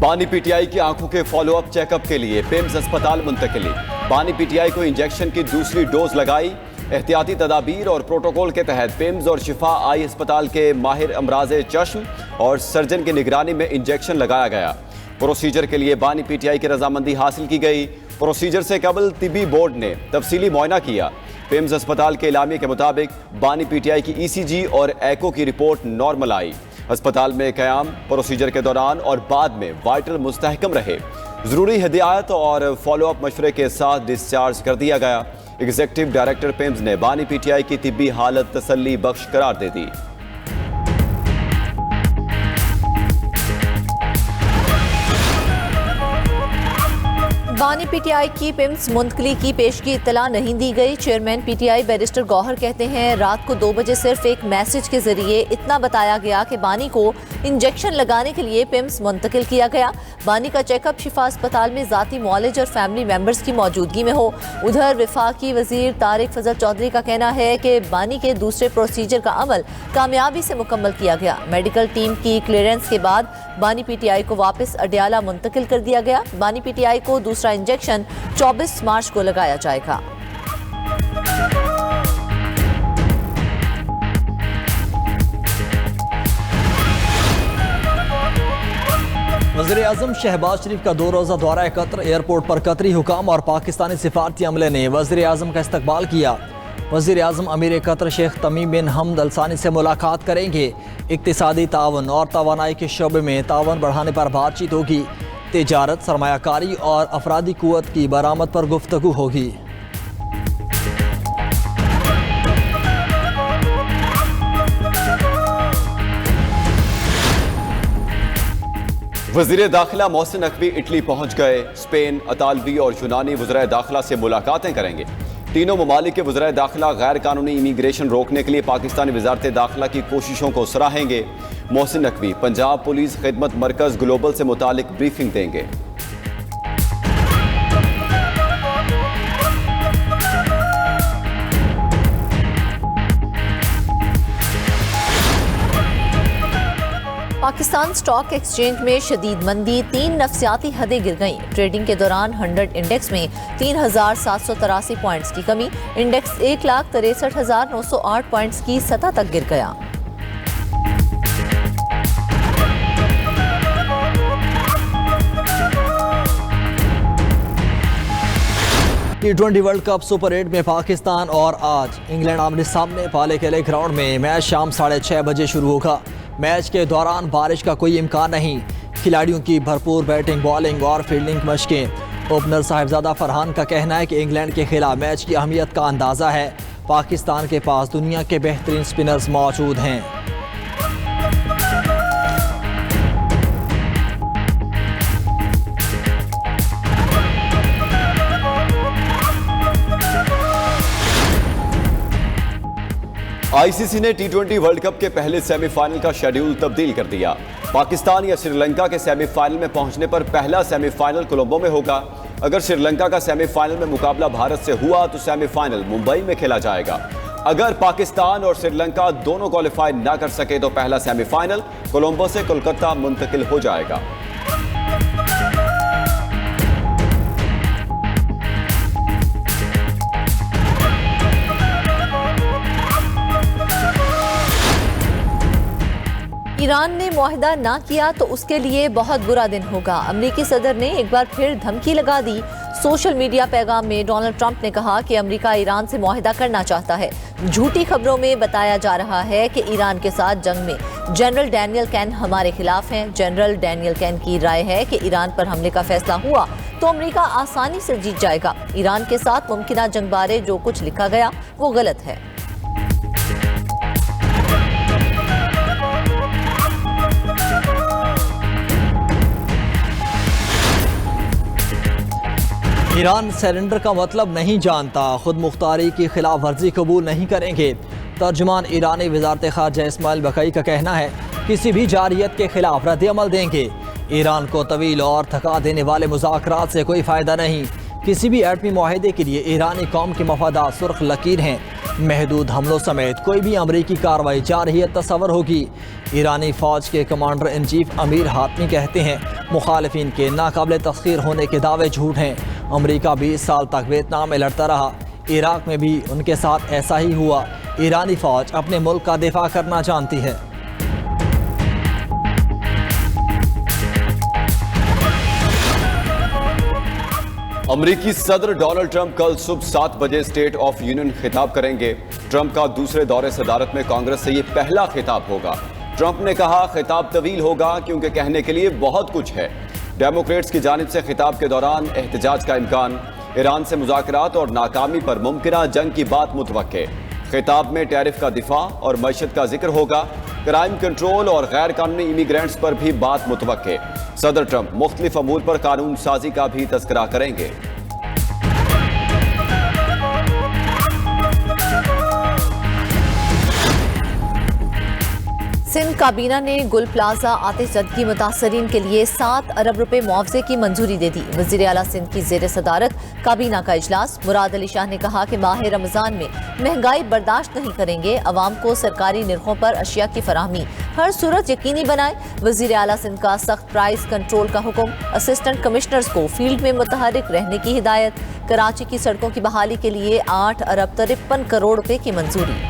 बानी पीटीआई की आंखों के फॉलोअप चेकअप के लिए पिम्स अस्पताल मुंतकिली। बानी पीटीआई को इंजेक्शन की दूसरी डोज लगाई। एहतियाती तदाबीर और प्रोटोकॉल के तहत पिम्स और शिफा आई अस्पताल के माहिर अमराज़े चश्म और सर्जन की निगरानी में इंजेक्शन लगाया गया। प्रोसीजर के लिए बानी पीटीआई की रजामंदी हासिल की गई। प्रोसीजर से कबल तिबी बोर्ड ने तफसीली मुआयना किया। पिम्स अस्पताल के इलामी के मुताबिक बानी पीटीआई की ईसीजी और एको की रिपोर्ट नॉर्मल आई। अस्पताल में क़याम प्रोसीजर के दौरान और बाद में वाइटल मुस्तहकम रहे। ज़रूरी हिदायत और फॉलोअप मशवरे के साथ डिस्चार्ज कर दिया गया। एग्जीक्यूटिव डायरेक्टर पिम्स ने बानी पीटीआई की तिब्बी हालत तसल्ली बख्श करार दे दी। बानी पीटीआई की पिम्स मुंतकली की पेशगी इत्तला नहीं दी गई। चेयरमैन पीटीआई बैरिस्टर गौहर कहते हैं, रात को 2 बजे सिर्फ एक मैसेज के जरिए इतना बताया गया कि बानी को इंजेक्शन लगाने के लिए पिम्स मुंतकिल किया गया। बानी का चेकअप शिफा अस्पताल में ज़ाती मुआलिज और फैमिली मेंबर्स की मौजूदगी में हो। उधर वफाकी वजीर तारिक फजल चौधरी का कहना है कि बानी के दूसरे प्रोसीजर का अमल कामयाबी से मुकम्मल किया गया। मेडिकल टीम की क्लियरेंस के बाद बानी पीटीआई को वापस अडयाला मुंतकिल कर दिया गया। बानी पीटीआई को दूसरा इंजेक्शन 24 मार्च को लगाया जाएगा। वज़ीर-ए-आज़म शहबाज शरीफ का 2 रोज़ा दौरा कतर। एयरपोर्ट पर कतरी हुकाम और पाकिस्तानी सिफारती अमले ने वज़ीर-ए-आज़म का इस्तकबाल किया। वज़ीर-ए-आज़म अमीर कतर शेख तमीम बिन हमद अल सानी से मुलाकात करेंगे। इक्तिसादी तावन और तवानाई के शोबे में तावन बढ़ाने पर बातचीत होगी। तिजारत, सरमायाकारी और अफरादी कुव्वत की बरामद पर गुफ्तगू होगी। वज़ीर दाखिला मोहसिन नकवी इटली पहुंच गए। स्पेन, अतालवी और यूनानी वज़राए दाखिला से मुलाकातें करेंगे। तीनों ममालिक के वज़राए दाखिला गैर कानूनी इमिग्रेशन रोकने के लिए पाकिस्तानी वज़ारत दाखिला की कोशिशों को सराहेंगे। मोहसिन नकवी पंजाब पुलिस खिदमत मरकज़ ग्लोबल से मुतालिक ब्रीफिंग देंगे। पाकिस्तान स्टॉक एक्सचेंज में शदीद मंदी, 3 नफ्सियाती हदें गिर गईं। ट्रेडिंग के दौरान 100 इंडेक्स में 3783 पॉइंट्स की कमी। इंडेक्स 1,63,908 पॉइंट्स की सतह तक गिर गया। T20 वर्ल्ड कप सुपर 8 में पाकिस्तान और आज इंग्लैंड आमने सामने। पाले केले ग्राउंड में मैच शाम 6:30 बजे शुरू होगा। मैच के दौरान बारिश का कोई इम्कान नहीं। खिलाड़ियों की भरपूर बैटिंग, बॉलिंग और फील्डिंग मशकें। ओपनर साहिबजादा फरहान का कहना है कि इंग्लैंड के खिलाफ मैच की अहमियत का अंदाज़ा है। पाकिस्तान के पास दुनिया के बेहतरीन स्पिनर्स मौजूद हैं। आईसीसी ने T20 वर्ल्ड कप के पहले सेमीफाइनल का शेड्यूल तब्दील कर दिया। पाकिस्तान या श्रीलंका के सेमीफाइनल में पहुंचने पर पहला सेमीफाइनल कोलंबो में होगा। अगर श्रीलंका का सेमीफाइनल में मुकाबला भारत से हुआ तो सेमीफाइनल मुंबई में खेला जाएगा। अगर पाकिस्तान और श्रीलंका दोनों क्वालिफाई ना कर सके तो पहला सेमीफाइनल कोलंबो से कोलकाता मुंतकिल हो जाएगा। ईरान ने मुआहदा ना किया तो उसके लिए बहुत बुरा दिन होगा। अमरीकी सदर ने एक बार फिर धमकी लगा दी। सोशल मीडिया पैगाम में डोनाल्ड ट्रंप ने कहा कि अमेरिका ईरान से मुआहदा करना चाहता है। झूठी खबरों में बताया जा रहा है कि ईरान के साथ जंग में जनरल डैनियल कैन हमारे खिलाफ हैं। जनरल डैनियल कैन की राय है कि ईरान पर हमले का फैसला हुआ तो अमेरिका आसानी से जीत जाएगा। ईरान के साथ मुमकिना जंग बारे जो कुछ लिखा गया वो गलत है। ईरान सरेंडर का मतलब नहीं जानता, खुद मुख्तारी की खिलाफ वर्जी कबूल नहीं करेंगे। तर्जुमान ईरानी वजारत खारजा इस्माइल बकई का कहना है किसी भी जारियत के खिलाफ रद्द अमल देंगे। ईरान को तवील और थका देने वाले मुज़ाकरात से कोई फ़ायदा नहीं। किसी भी एटमी मुआहदे के लिए ईरानी कौम के मफादात सुर्ख लकीर हैं। महदूद हमलों समेत कोई भी अमरीकी कार्रवाई जारी है तस्वर होगी। ईरानी फ़ौज के कमांडर इन चीफ अमीर हातमी कहते हैं मुखालिफिन के नाकाबिल तस्खीर होने के दावे झूठ हैं। अमरीका 20 साल तक वियतनाम में लड़ता रहा, इराक में भी उनके साथ ऐसा ही हुआ। ईरानी फ़ौज अपने मुल्क का दिफा करना जानती है। अमरीकी सदर डोनाल्ड ट्रंप कल सुबह 7 बजे स्टेट ऑफ यूनियन खिताब करेंगे। ट्रंप का दूसरे दौरे सदारत में कांग्रेस से ये पहला खिताब होगा। ट्रंप ने कहा खिताब तवील होगा क्योंकि कहने के लिए बहुत कुछ है। डेमोक्रेट्स की जानिब से खिताब के दौरान एहतजाज का इम्कान, ईरान से मुज़ाकरात और नाकामी पर मुमकिना जंग की बात मुतवक्के। खिताब में टैरिफ का दिफा और मईशत का जिक्र होगा। क्राइम कंट्रोल और गैर कानूनी इमिग्रेंट्स पर भी बात मुतवक्के। सदर ट्रंप मुख्तलिफ अमूर पर कानून साजी का भी तज़किरा करेंगे। सिंध काबीना ने गुल प्लाजा आतिशज़दगी मुतासरीन के लिए 7 अरब रुपए मुआवजे की मंजूरी दे दी। वज़ीर आला सिंध की ज़ेर सदारत काबीना का इजलास। मुराद अली शाह ने कहा कि माह रमज़ान में महंगाई बर्दाश्त नहीं करेंगे। अवाम को सरकारी निर्खों पर अशिया की फराहमी हर सूरत यकीनी बनाए। वज़ीर आला सिंध का सख्त प्राइस कंट्रोल का हुक्म। असिस्टेंट कमिश्नर्स को फील्ड में मुतहरिक रहने की हिदायत। कराची की सड़कों की बहाली के लिए 8 अरब 53 करोड़ रुपए की मंजूरी।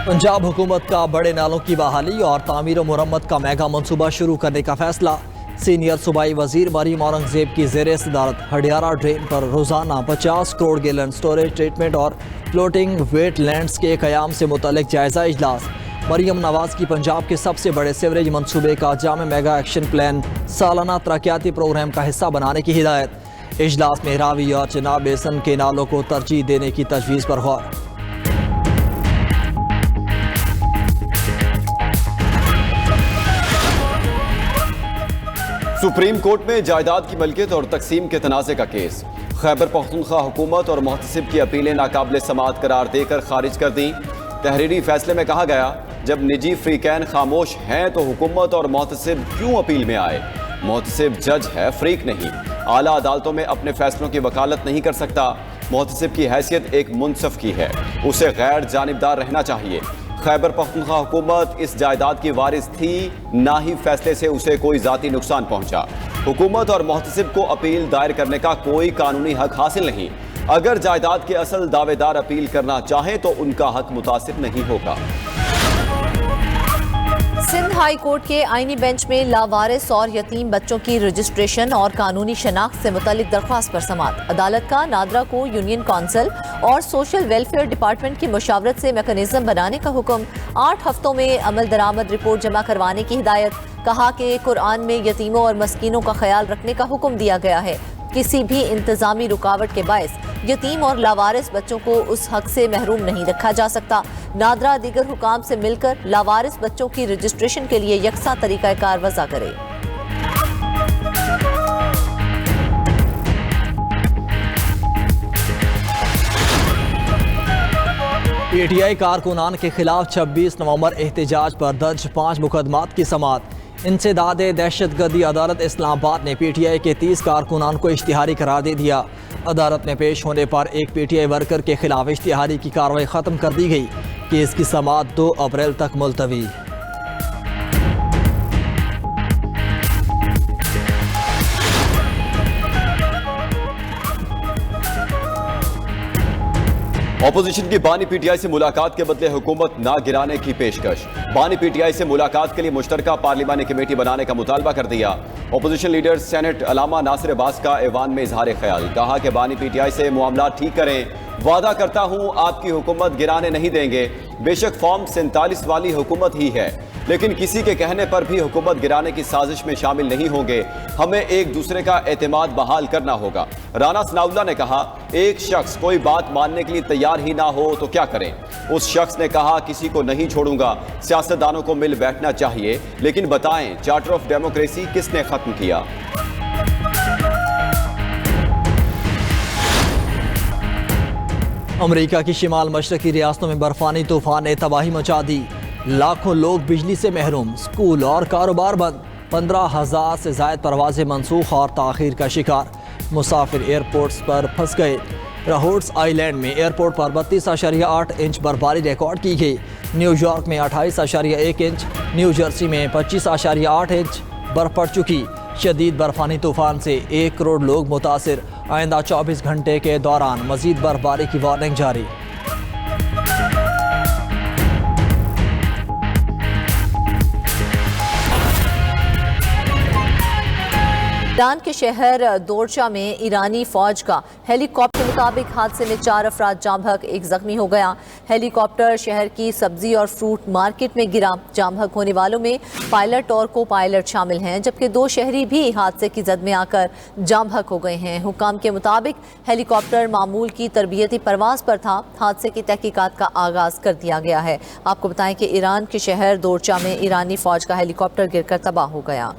पंजाब हुकूमत का बड़े नालों की बहाली और तामीर व मुरम्मत का मेगा मनसूबा शुरू करने का फैसला। सीनियर सूबाई वजीर मरीम औरंगजेब की ज़ेर सदारत हडियारा ड्रेन पर रोज़ाना 50 करोड़ गैलन स्टोरेज ट्रीटमेंट और फ्लोटिंग वेट लैंड्स के क़याम से मुतल्लिक जायज़ा इजलास। मरीम नवाज की पंजाब के सबसे बड़े सीवरेज मनसूबे का जामे मेगा एक्शन प्लान सालाना तरक्याती प्रोग्राम का हिस्सा बनाने की हिदायत। इजलास में रावी और चिनाब बेसन के नालों को तरजीह देने की तजवीज़ पर गौर। सुप्रीम कोर्ट में जायदाद की मलकियत और तकसीम के तनाज़े का केस। खैबर पख्तूनख्वा हुकूमत और मुहतसिब की अपीलें नाकाबिल समाअत करार देकर खारिज कर दी। तहरीरी फैसले में कहा गया जब निजी फ्रीकैन खामोश हैं तो हुकूमत और मुहतसिब क्यों अपील में आए। मुहतसिब जज है, फ्रीक नहीं। आला अदालतों में अपने फैसलों की वकालत नहीं कर सकता। मुहतसिब की हैसियत एक मुनसफ की है, उसे गैर जानिबदार रहना चाहिए। खैबर पख्तूनख्वा हुकूमत इस जायदाद की वारिस थी, ना ही फैसले से उसे कोई जाती नुकसान पहुंचा। हुकूमत और मुहतसिब को अपील दायर करने का कोई कानूनी हक हासिल नहीं। अगर जायदाद के असल दावेदार अपील करना चाहें तो उनका हक मुतासिर नहीं होगा। सिंध हाई कोर्ट के आईनी बेंच में लावारिस और यतीम बच्चों की रजिस्ट्रेशन और कानूनी शनाख्त से मुतालिक दरख्वास्त पर समाअत। अदालत का नादरा को यूनियन काउंसिल और सोशल वेलफेयर डिपार्टमेंट की मुशावरत से मैकेनिज्म बनाने का हुक्म। 8 हफ्तों में अमल दरामद रिपोर्ट जमा करवाने की हिदायत। कहा कि कुरान में यतीमों और मस्कीनों का ख्याल रखने का हुक्म दिया गया है। किसी भी इंतजामी रुकावट के बायस यतीम और लावारिस बच्चों को उस हक से महरूम नहीं रखा जा सकता। नादरा दीगर हुकाम से मिलकर लावारिस बच्चों की रजिस्ट्रेशन के लिए यकसा तरीक़ाकार वज़ा करे। पीटीआई कारकुनान के खिलाफ 26 नवंबर एहतजाज पर दर्ज 5 मुकदमात की समाअत। इंसदाद दहशतगर्दी अदालत इस्लामाबाद ने पीटीआई के 30 कारकुनान को इश्तिहारी करार दे दिया। अदालत में पेश होने पर एक पीटीआई वर्कर के खिलाफ इश्तिहारी की कार्रवाई ख़त्म कर दी गई। केस की समाअत 2 अप्रैल तक मुलतवी। ऑपोजिशन की बानी पीटीआई से मुलाकात के बदले हुकूमत ना गिराने की पेशकश। बानी पीटीआई से मुलाकात के लिए मुश्तरका पार्लिमानी कमेटी बनाने का मुतालबा कर दिया। ऑपोजिशन लीडर सेनेट अलामा नासिर अब्बास का ऐवान में इजहार ख्याल। कहा कि बानी पीटीआई से मामला ठीक करें। वादा करता हूं आपकी हुकूमत गिराने नहीं देंगे। बेशक फॉर्म 47 वाली हुकूमत ही है, लेकिन किसी के कहने पर भी हुकूमत गिराने की साजिश में शामिल नहीं होंगे। हमें एक दूसरे का एतमाद बहाल करना होगा। राना सनाउल्लाह ने कहा एक शख्स कोई बात मानने के लिए तैयार ही ना हो तो क्या करें। उस शख्स ने कहा किसी को नहीं छोड़ूंगा। सियासतदानों को मिल बैठना चाहिए, लेकिन बताएं चार्टर ऑफ डेमोक्रेसी किसने खत्म किया। अमेरिका की शिमाल मशरकी रियासतों में बर्फानी तूफान ने तबाही मचा दी। लाखों लोग बिजली से महरूम, स्कूल और कारोबार बंद। 15,000 से ज़ायद परवाज़ें मनसूख और ताख़ीर का शिकार। मुसाफिर एयरपोर्ट्स पर फंस गए। रहोड्स आइलैंड में एयरपोर्ट पर 32.8 इंच बर्फबारी रिकॉर्ड की गई। न्यूयॉर्क में 28.1 इंच, न्यू जर्सी में 25.8 इंच बर्फ पड़ चुकी। शदीद बर्फानी तूफान से 1 करोड़ लोग मुतासिर। आइंदा 24 घंटे के दौरान मज़ीद बर्फबारी की वार्निंग जारी। ईरान के शहर दोरचा में ईरानी फौज का हेलीकॉप्टर के मुताबिक हादसे में 4 अफराद जाम बहक, 1 जख्मी हो गया। हेलीकॉप्टर शहर की सब्जी और फ्रूट मार्केट में गिरा। जाम बहक होने वालों में पायलट और को पायलट शामिल हैं, जबकि 2 शहरी भी हादसे की जद में आकर जाम बहक हो गए हैं। हुकाम के मुताबिक हेलीकॉप्टर मामूल की तरबियती परवाज पर था। हादसे की तहकीकात का आगाज कर दिया गया है। आपको बताएं कि ईरान के शहर दोरचा में ईरानी फौज का हेलीकॉप्टर गिरकर तबाह हो गया।